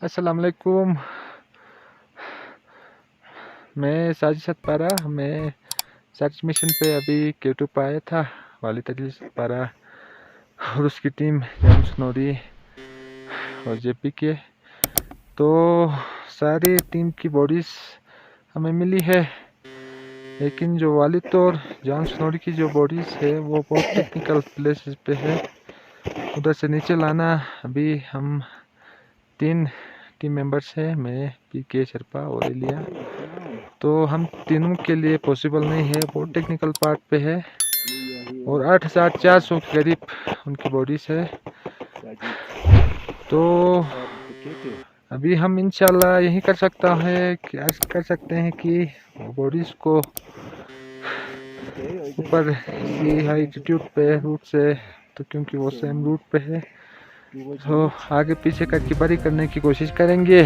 अस्सलाम वालेकुम। मैं साजिद सतपारा। मैं सर्च मिशन पे अभी यूट्यूब आया था। वालिद अली सतपारा और उसकी टीम जेम्स नूरी और जेपी के, तो सारी टीम की बॉडीज़ हमें मिली है, लेकिन जो वालिद और जेम्स नूरी की जो बॉडीज़ है वो बहुत टेक्निकल प्लेसेस पे है। उधर से नीचे लाना, अभी हम 3 टीम मेंबर्स हैं, मैं, पीके, शर्पा और एलिया, तो हम तीनों के लिए पॉसिबल नहीं है, बहुत टेक्निकल पार्ट पे है और 8,400 के करीब उनकी बॉडीज है। तो अभी हम इंशाल्लाह यही कर सकते हैं कि बॉडीज को ऊपर की हाई एल्टीट्यूड पे रूट से, तो क्योंकि वो सेम रूट पे है, तो आगे पीछे करके बरी करने की कोशिश करेंगे।